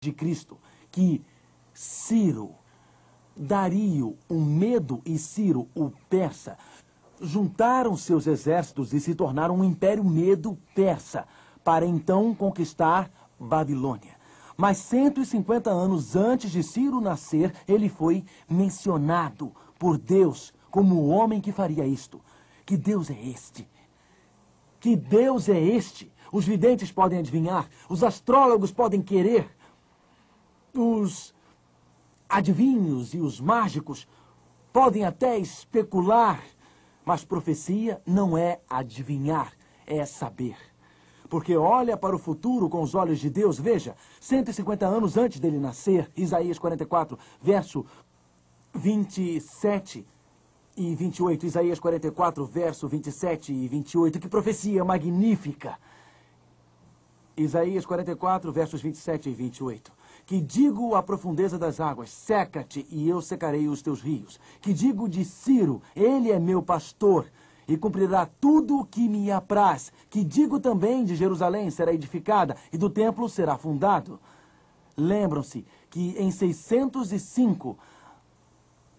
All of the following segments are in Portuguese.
de Cristo que Ciro, Dario, o Medo e Ciro, o persa, juntaram seus exércitos e se tornaram um império Medo-Persa, para então conquistar Babilônia. Mas 150 anos antes de Ciro nascer, ele foi mencionado por Deus como o homem que faria isto. Que Deus é este? Que Deus é este? Os videntes podem adivinhar, os astrólogos podem querer, os adivinhos e os mágicos podem até especular, mas profecia não é adivinhar, é saber. Porque olha para o futuro com os olhos de Deus. Veja, 150 anos antes dele nascer, Isaías 44, verso 27 e 28. Isaías 44, verso 27 e 28. Que profecia magnífica! Isaías 44, versos 27 e 28. Que digo à profundeza das águas, seca-te e eu secarei os teus rios. Que digo de Ciro, ele é meu pastor e cumprirá tudo o que me apraz. Que digo também de Jerusalém, será edificada e do templo será fundado. Lembram-se que em 605,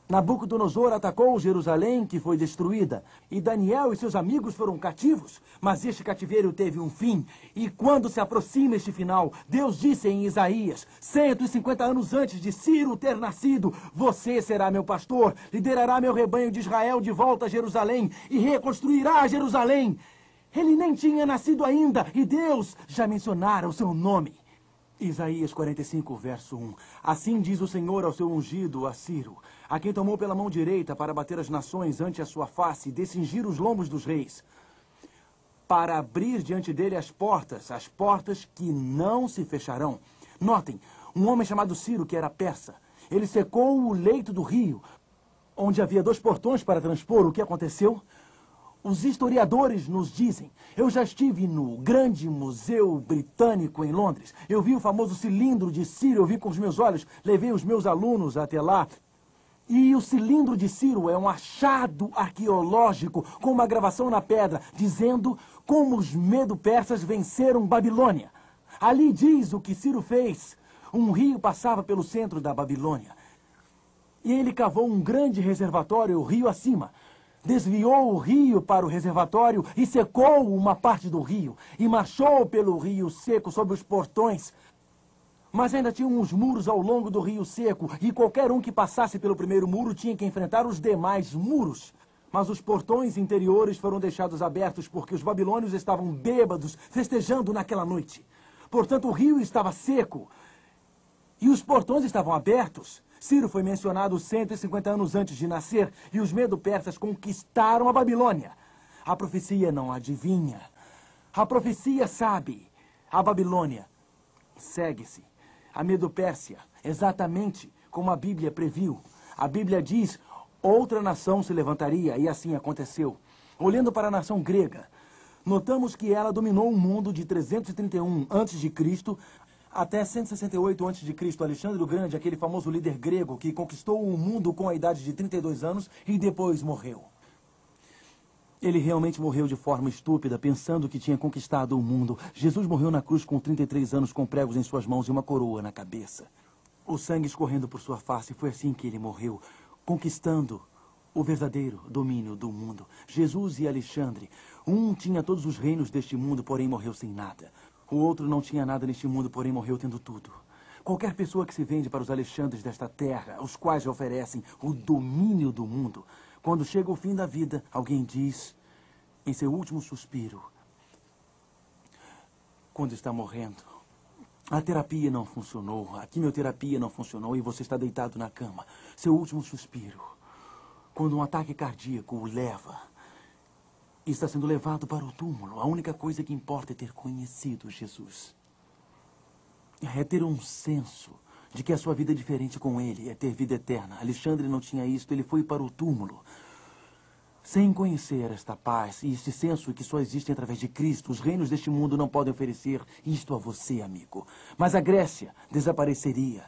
Nabucodonosor atacou Jerusalém, que foi destruída, e Daniel e seus amigos foram cativos. Mas este cativeiro teve um fim, e quando se aproxima este final, Deus disse em Isaías, 150 anos antes de Ciro ter nascido, você será meu pastor, liderará meu rebanho de Israel de volta a Jerusalém, e reconstruirá Jerusalém. Ele nem tinha nascido ainda, e Deus já mencionara o seu nome. Isaías 45, verso 1. Assim diz o Senhor ao seu ungido, a Ciro, a quem tomou pela mão direita para bater as nações ante a sua face e descingir os lombos dos reis, para abrir diante dele as portas que não se fecharão. Notem, um homem chamado Ciro, que era persa, ele secou o leito do rio, onde havia 2 portões para transpor. O que aconteceu? Os historiadores nos dizem, eu já estive no grande museu britânico em Londres, eu vi o famoso cilindro de Ciro, eu vi com os meus olhos, levei os meus alunos até lá. E o cilindro de Ciro é um achado arqueológico com uma gravação na pedra, dizendo como os Medo-Persas venceram Babilônia. Ali diz o que Ciro fez. Um rio passava pelo centro da Babilônia. E ele cavou um grande reservatório, o rio acima. Desviou o rio para o reservatório e secou uma parte do rio. E marchou pelo rio seco sob os portões. Mas ainda tinha uns muros ao longo do rio seco. E qualquer um que passasse pelo primeiro muro tinha que enfrentar os demais muros. Mas os portões interiores foram deixados abertos porque os babilônios estavam bêbados, festejando naquela noite. Portanto, o rio estava seco. E os portões estavam abertos. Ciro foi mencionado 150 anos antes de nascer, e os Medo-Persas conquistaram a Babilônia. A profecia não adivinha. A profecia sabe. A Babilônia segue-se. A Medo-Pérsia, exatamente como a Bíblia previu. A Bíblia diz, outra nação se levantaria, e assim aconteceu. Olhando para a nação grega, notamos que ela dominou o mundo de 331 a.C., até 168 a.C., Alexandre o Grande, aquele famoso líder grego que conquistou o mundo com a idade de 32 anos e depois morreu. Ele realmente morreu de forma estúpida, pensando que tinha conquistado o mundo. Jesus morreu na cruz com 33 anos, com pregos em suas mãos e uma coroa na cabeça. O sangue escorrendo por sua face, foi assim que ele morreu, conquistando o verdadeiro domínio do mundo. Jesus e Alexandre, um tinha todos os reinos deste mundo, porém morreu sem nada. O outro não tinha nada neste mundo, porém morreu tendo tudo. Qualquer pessoa que se vende para os Alexandres desta terra, os quais lhe oferecem o domínio do mundo, quando chega o fim da vida, alguém diz, em seu último suspiro, quando está morrendo, a terapia não funcionou, a quimioterapia não funcionou e você está deitado na cama. Seu último suspiro, quando um ataque cardíaco o leva, e está sendo levado para o túmulo. A única coisa que importa é ter conhecido Jesus. É ter um senso de que a sua vida é diferente com ele, é ter vida eterna. Alexandre não tinha isso, ele foi para o túmulo. Sem conhecer esta paz e este senso que só existe através de Cristo, os reinos deste mundo não podem oferecer isto a você, amigo. Mas a Grécia desapareceria.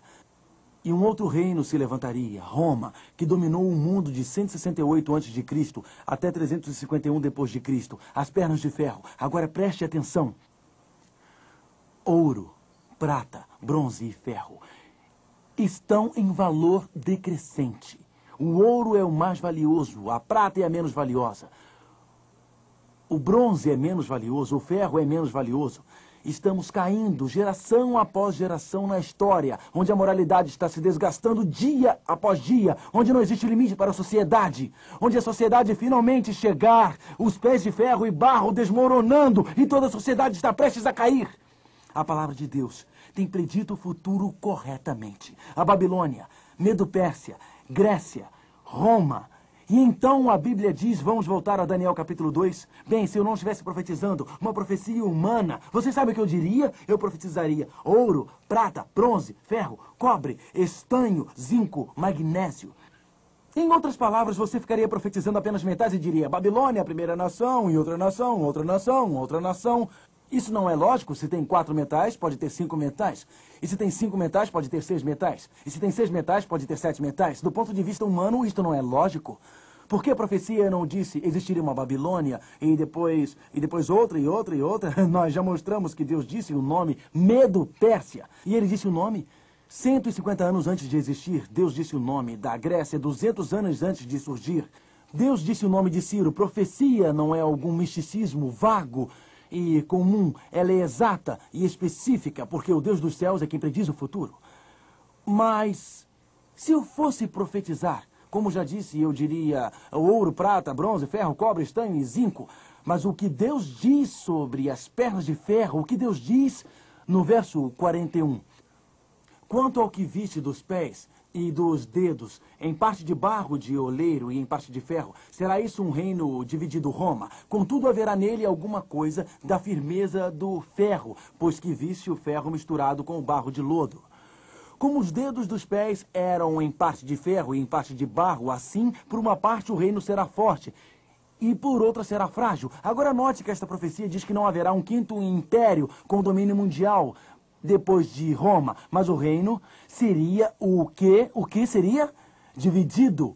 E um outro reino se levantaria, Roma, que dominou o mundo de 168 a.C. até 351 d.C., as pernas de ferro. Agora preste atenção. Ouro, prata, bronze e ferro estão em valor decrescente. O ouro é o mais valioso, a prata é a menos valiosa. O bronze é menos valioso, o ferro é menos valioso. Estamos caindo geração após geração na história, onde a moralidade está se desgastando dia após dia, onde não existe limite para a sociedade, onde a sociedade finalmente chegar, os pés de ferro e barro desmoronando e toda a sociedade está prestes a cair. A palavra de Deus tem predito o futuro corretamente. A Babilônia, Medo-Pérsia, Grécia, Roma. E então a Bíblia diz, vamos voltar a Daniel capítulo 2. Bem, se eu não estivesse profetizando uma profecia humana, você sabe o que eu diria? Eu profetizaria ouro, prata, bronze, ferro, cobre, estanho, zinco, magnésio. Em outras palavras, você ficaria profetizando apenas metade e diria Babilônia, a primeira nação, e outra nação, outra nação, outra nação. Isso não é lógico. Se tem 4 metais, pode ter 5 metais. E se tem 5 metais, pode ter 6 metais. E se tem 6 metais, pode ter 7 metais. Do ponto de vista humano, isto não é lógico. Por que a profecia não disse existiria uma Babilônia e depois outra e outra e outra? Nós já mostramos que Deus disse o nome Medo-Pérsia. E ele disse o nome 150 anos antes de existir. Deus disse o nome da Grécia 200 anos antes de surgir. Deus disse o nome de Ciro. Profecia não é algum misticismo vago e comum, ela é exata e específica, porque o Deus dos céus é quem prediz o futuro. Mas, se eu fosse profetizar, como já disse, eu diria ouro, prata, bronze, ferro, cobre, estanho e zinco. Mas o que Deus diz sobre as pernas de ferro, o que Deus diz no verso 41. Quanto ao que viste dos pés e dos dedos, em parte de barro de oleiro e em parte de ferro, será isso um reino dividido Roma. Contudo, haverá nele alguma coisa da firmeza do ferro, pois que viste o ferro misturado com o barro de lodo. Como os dedos dos pés eram em parte de ferro e em parte de barro, assim, por uma parte o reino será forte e por outra será frágil. Agora note que esta profecia diz que não haverá um quinto império com domínio mundial depois de Roma, mas o reino seria o quê? O que seria? Dividido.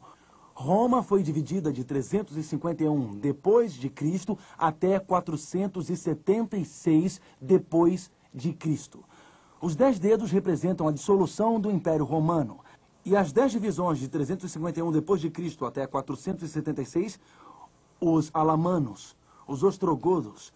Roma foi dividida de 351 depois de Cristo até 476 depois de Cristo. Os 10 dedos representam a dissolução do Império Romano. E as 10 divisões de 351 depois de Cristo até 476, os alamanos, os ostrogodos,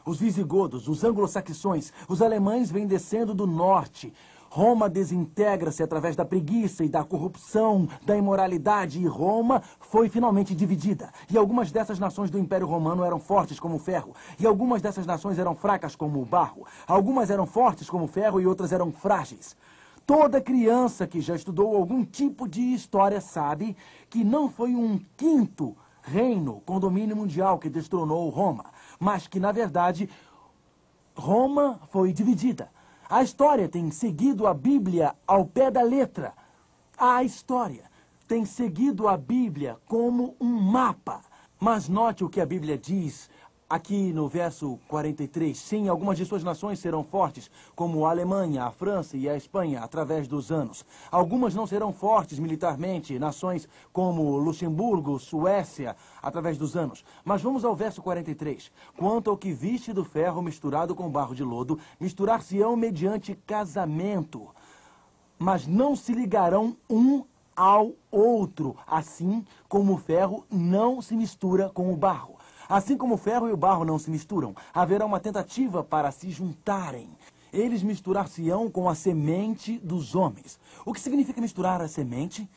os visigodos, os anglo-saxões, os alemães vêm descendo do norte. Roma desintegra-se através da preguiça e da corrupção, da imoralidade, e Roma foi finalmente dividida. E algumas dessas nações do Império Romano eram fortes como o ferro, e algumas dessas nações eram fracas como o barro. Algumas eram fortes como o ferro e outras eram frágeis. Toda criança que já estudou algum tipo de história sabe que não foi um quinto reino com domínio mundial que destronou Roma, mas que, na verdade, Roma foi dividida. A história tem seguido a Bíblia ao pé da letra. A história tem seguido a Bíblia como um mapa. Mas note o que a Bíblia diz aqui no verso 43. Sim, algumas de suas nações serão fortes, como a Alemanha, a França e a Espanha, através dos anos. Algumas não serão fortes militarmente, nações como Luxemburgo, Suécia, através dos anos. Mas vamos ao verso 43. Quanto ao que viste do ferro misturado com barro de lodo, misturar-se-ão mediante casamento, mas não se ligarão um ao outro, assim como o ferro não se mistura com o barro. Assim como o ferro e o barro não se misturam, haverá uma tentativa para se juntarem. Eles misturar-se-ão com a semente dos homens. O que significa misturar a semente?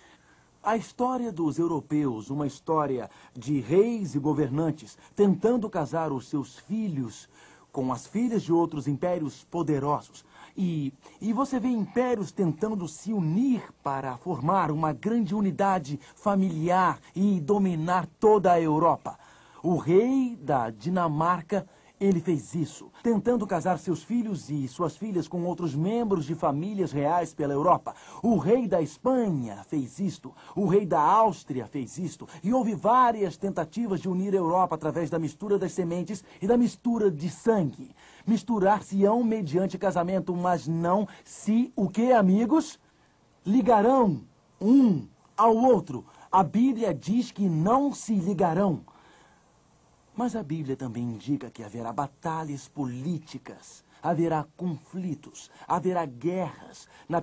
A história dos europeus, uma história de reis e governantes tentando casar os seus filhos com as filhas de outros impérios poderosos. E você vê impérios tentando se unir para formar uma grande unidade familiar e dominar toda a Europa. O rei da Dinamarca, ele fez isso, tentando casar seus filhos e suas filhas com outros membros de famílias reais pela Europa. O rei da Espanha fez isto, o rei da Áustria fez isto, e houve várias tentativas de unir a Europa através da mistura das sementes e da mistura de sangue. Misturar-se-ão mediante casamento, mas não se, o que, amigos? Ligarão um ao outro. A Bíblia diz que não se ligarão. Mas a Bíblia também indica que haverá batalhas políticas haverá conflitos, haverá guerras na